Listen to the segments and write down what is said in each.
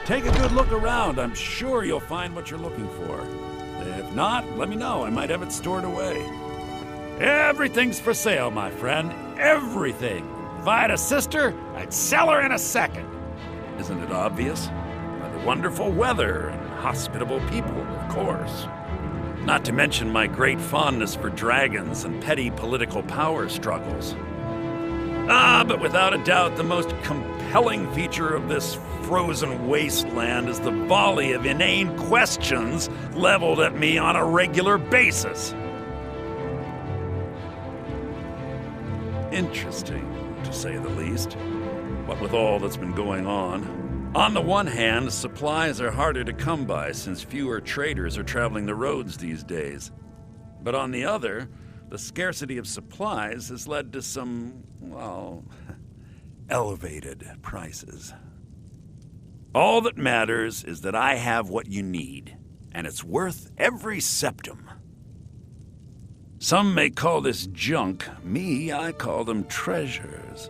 Take a good look around. I'm sure you'll find what you're looking for. If not, let me know. I might have it stored away. Everything's for sale, my friend. Everything. If I had a sister, I'd sell her in a second. Isn't it obvious? By the wonderful weather and hospitable people, of course. Not to mention my great fondness for dragons and petty political power struggles. But without a doubt, the most compelling feature of this frozen wasteland is the volley of inane questions leveled at me on a regular basis. Interesting, to say the least. What with all that's been going on the one hand, supplies are harder to come by since fewer traders are traveling the roads these days. But on the other, the scarcity of supplies has led to some, well, elevated prices. All that matters is that I have what you need, and it's worth every septum. Some may call this junk. Me, I call them treasures.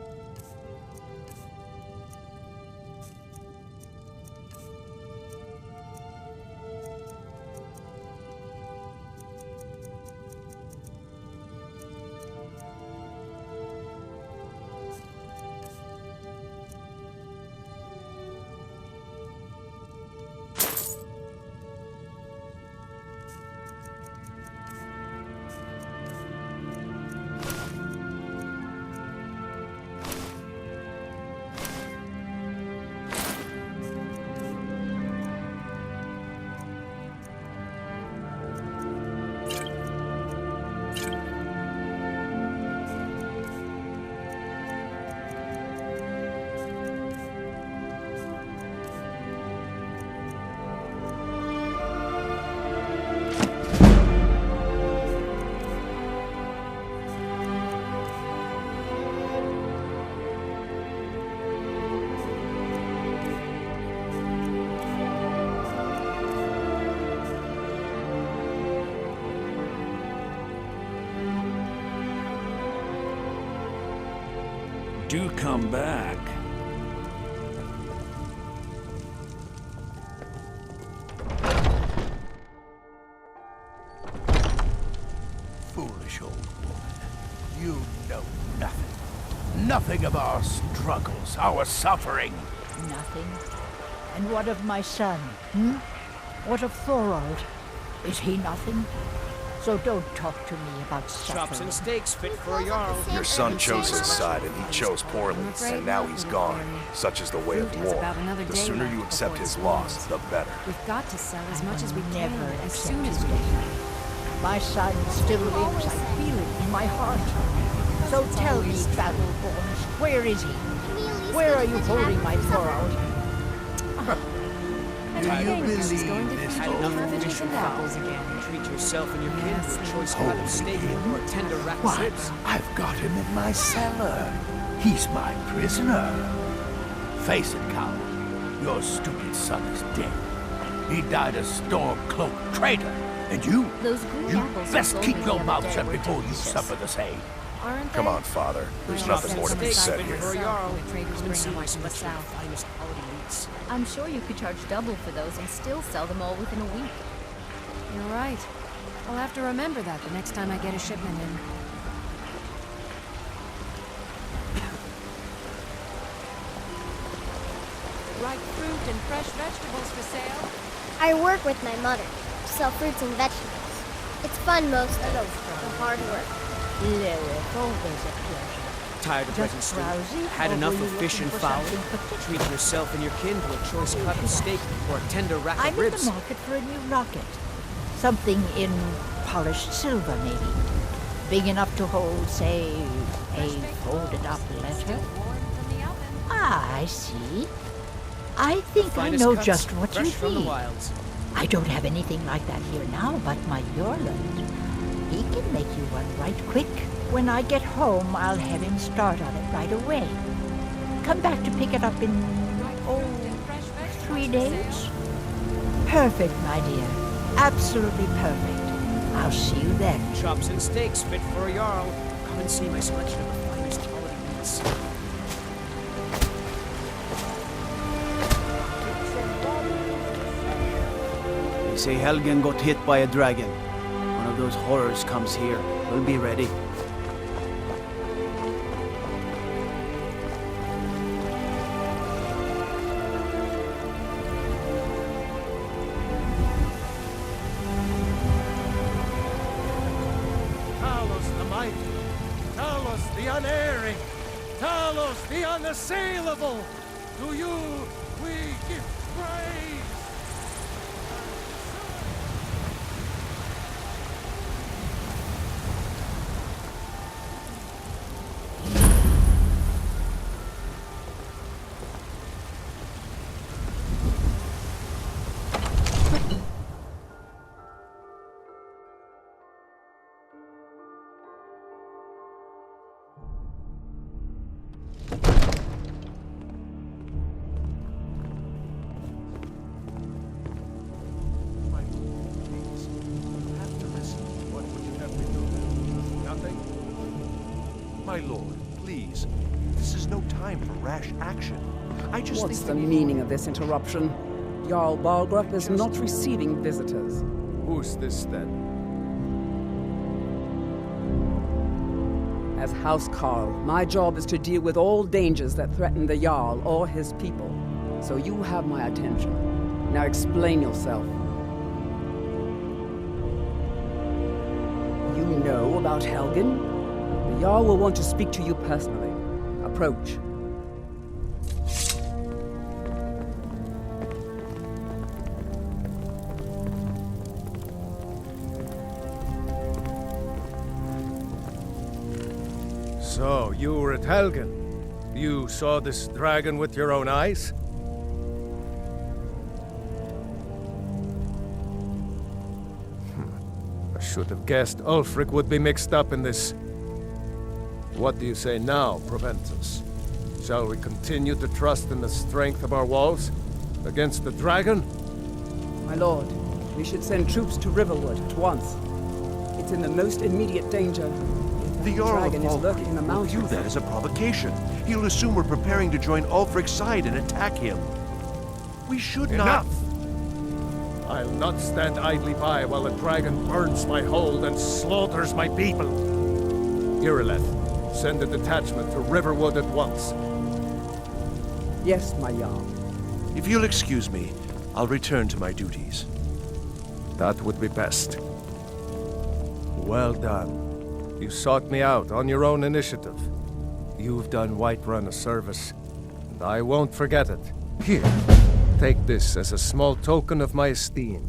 Do come back. Foolish old woman. You know nothing. Nothing of our struggles, our suffering. Nothing? And what of my son, What of Thorold? Is he nothing? So don't talk to me about suffering. Chops and steaks fit for a Jarl. Your son chose his side, and he chose poorly, and now he's gone. Such is the way of war. The sooner you accept his loss, the better. We've got to sell as much as we Never can as accept soon as his we death. can. My son still lives. I feel it in my heart. So tell me, Battleborns, where is he? Where are you holding my Thorold? Do you She's going believe to this Had old enough of Cabbages fish and and apples fowls again. Treat yourself and your kin to a choice cut of steak or a tender rack of Why, ribs. I've got him in my cellar. He's my prisoner. Face it, coward. Your stupid son is dead. He died a storm-cloaked traitor. And you? Those green You apples best were keep golden your the mouth other shut day. before you Delicious. suffer the same. Aren't Come they? on, Father. There's Well, nothing more to be steaks said fit here. for a Jarl. The traders Come and bring see them my up from the selection of south. finest quality meats. I'm sure you could charge double for those and still sell them all within a week. You're right. I'll have to remember that the next time I get a shipment in. Ripe fruit and fresh vegetables for sale. I work with my mother, sell fruits and vegetables. It's fun mostly, the hard work. Lilith, always a pleasure. Tired of bread and Just stew? drowsy? Had Or enough were of you fish and looking for fowl? something particular? Treat yourself and your kin to a choice cut of steak or a tender rack I'm of in ribs. the market for a new locket. Something in polished silver, maybe. Big enough to hold, say, a folded-up letter. Warm from the oven. Ah, I see. I think I Finest know cuts, just what fresh you from the need. wilds. I don't have anything like that here now, but my Jorland. He can make you one right quick. When I get home, I'll have him start on it right away. Come back to pick it up in, Fruit and fresh vegetables 3 for days? sale. Perfect, my dear. Absolutely perfect. I'll see you then. Chops and steaks fit for a Jarl. Come and see my selection of the finest quality meats. It's a say Helgen got hit by a dragon. One of those horrors comes here. We'll be ready. Talos the mighty, Talos the unerring, Talos the unassailable. To you we give praise. My lord, please. This is no time for rash action. I just What's think the meaning of this interruption? Jarl Balgruuf is not receiving visitors. Who's this then? As House Jarl, my job is to deal with all dangers that threaten the Jarl or his people. So you have my attention. Now explain yourself. You know about Helgen? The Jarl will want to speak to you personally. Approach. So, you were at Helgen. You saw this dragon with your own eyes? I should have guessed Ulfric would be mixed up in this. What do you say now, Proventus? Shall we continue to trust in the strength of our walls against the dragon? My lord, we should send troops to Riverwood at once. It's in the most immediate danger. The Jarl of dragon is lurking in the will mountains. view that as a provocation. He'll assume we're preparing to join Ulfric's side and attack him. We should not... Enough! I'll not stand idly by while the dragon burns my hold and slaughters my people. Irileth, send a detachment to Riverwood at once. Yes, my Jarl. If you'll excuse me, I'll return to my duties. That would be best. Well done. You sought me out on your own initiative. You've done Whiterun a service, and I won't forget it. Here, take this as a small token of my esteem.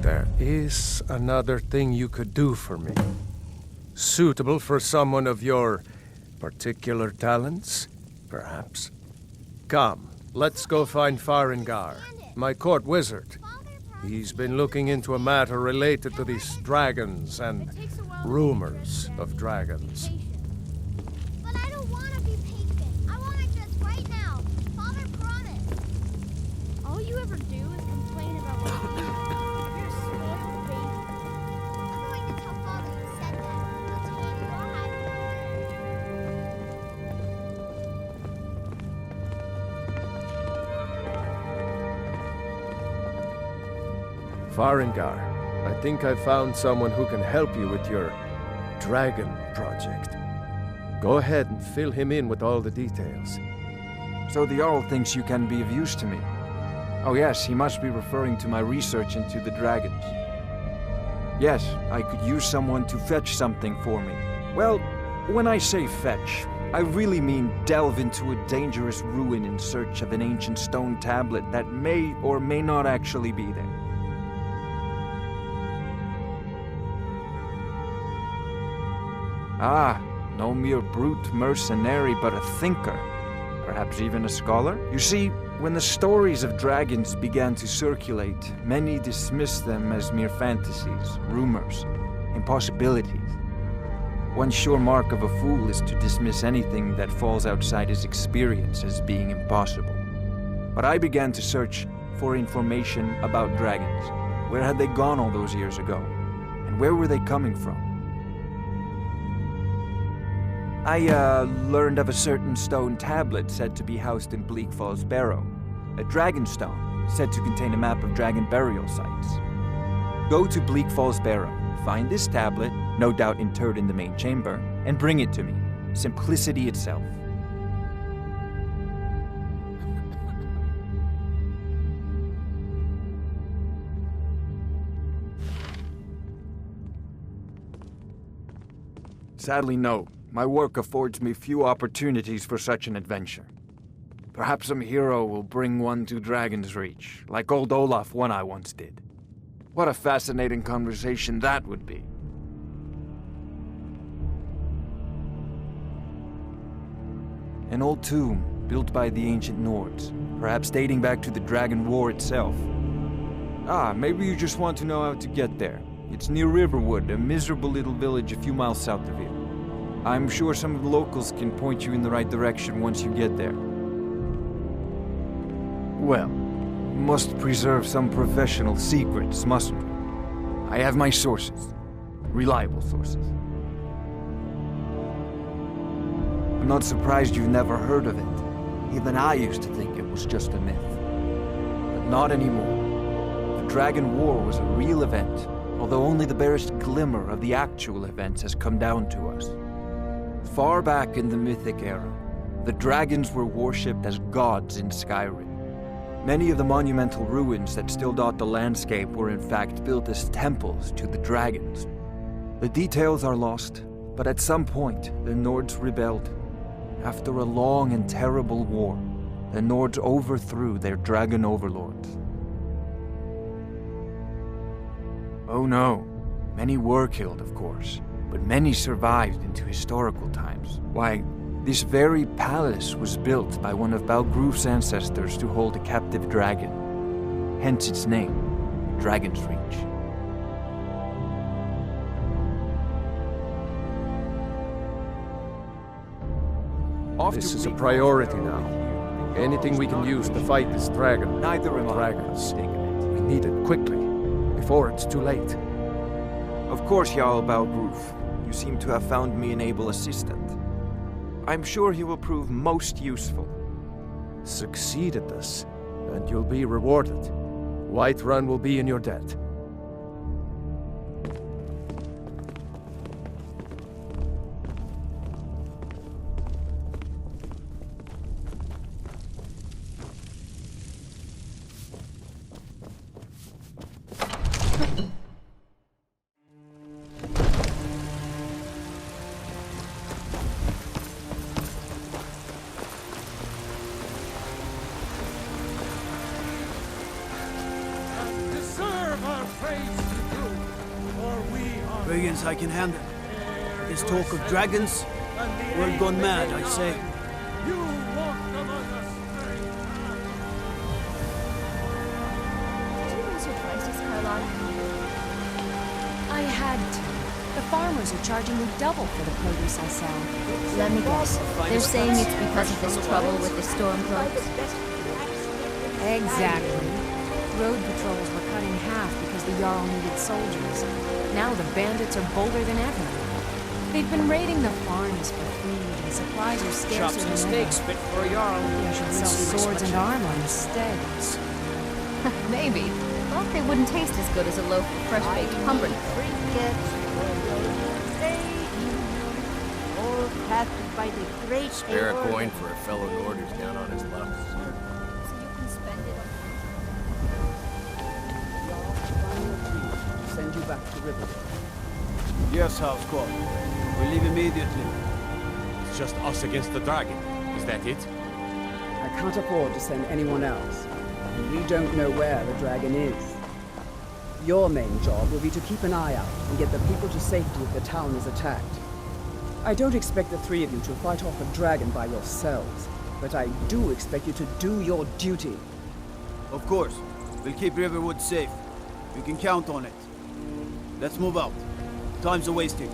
There is another thing you could do for me. Suitable for someone of your particular talents, perhaps. Come, let's go find Farengar, my court wizard. He's been looking into a matter related to these dragons and rumors of dragons. But I don't want to be patient. I want it just right now. Father promised. All you ever do is complain about what you do. You're a spoiled baby. I'm going to tell Father you said that. He'll take your Farengar, I think I found someone who can help you with your dragon project. Go ahead and fill him in with all the details. So the Jarl thinks you can be of use to me. Oh yes, he must be referring to my research into the dragons. Yes, I could use someone to fetch something for me. Well, when I say fetch, I really mean delve into a dangerous ruin in search of an ancient stone tablet that may or may not actually be there. Ah, no mere brute mercenary, but a thinker. Perhaps even a scholar? You see, when the stories of dragons began to circulate, many dismissed them as mere fantasies, rumors, impossibilities. One sure mark of a fool is to dismiss anything that falls outside his experience as being impossible. But I began to search for information about dragons. Where had they gone all those years ago? And where were they coming from? I learned of a certain stone tablet said to be housed in Bleak Falls Barrow. A dragon stone. said to contain a map of dragon burial sites. Go to Bleak Falls Barrow, find this tablet, no doubt interred in the main chamber, and bring it to me. Simplicity itself. Sadly, no. My work affords me few opportunities for such an adventure. Perhaps some hero will bring one to Dragon's Reach, like old Olaf one I once did. What a fascinating conversation that would be. An old tomb, built by the ancient Nords, perhaps dating back to the Dragon War itself. Ah, maybe you just want to know how to get there. It's near Riverwood, a miserable little village a few miles south of here. I'm sure some of the locals can point you in the right direction once you get there. Well, must preserve some professional secrets, mustn't we? I have my sources. Reliable sources. I'm not surprised you've never heard of it. Even I used to think it was just a myth. But not anymore. The Dragon War was a real event, although only the barest glimmer of the actual events has come down to us. Far back in the Mythic era, the dragons were worshipped as gods in Skyrim. Many of the monumental ruins that still dot the landscape were in fact built as temples to the dragons. The details are lost, but at some point, the Nords rebelled. After a long and terrible war, the Nords overthrew their dragon overlords. Oh no, many were killed, of course, but many survived into historical times. Why, this very palace was built by one of Balgruuf's ancestors to hold a captive dragon. Hence its name, Dragon's Reach. This is a priority now. Anything we can use to fight this dragon. Neither am I. Dragons. We need it quickly, before it's too late. Of course, Jarl Balgruuf. You seem to have found me an able assistant. I'm sure he will prove most useful. Succeed at this, and you'll be rewarded. Whiterun will be in your debt. Brigands I can handle. This talk of dragons, world gone mad, I say. I had to. The farmers are charging me double for the produce I sell. Let me guess. They're saying it's because of this trouble with the stormcloaks? Exactly. Road patrols were cut in half because the Jarl needed soldiers. Now the bandits are bolder than ever. They've been raiding the farms for food, and supplies are scarcer Chops and steaks fit for a Jarl. I should sell swords and armor instead. Maybe. Thought they wouldn't taste as good as a loaf of fresh-baked pumpernickel. By the great Spare a coin for a fellow Nord who's down on his luck. So you can spend it on... Send you back to Riverwood. Yes, House Court. We leave immediately. It's just us against the dragon. Is that it? I can't afford to send anyone else. And we don't know where the dragon is. Your main job will be to keep an eye out and get the people to safety if the town is attacked. I don't expect the three of you to fight off a dragon by yourselves, but I do expect you to do your duty. Of course. We'll keep Riverwood safe. You can count on it. Let's move out. Time's a wasting.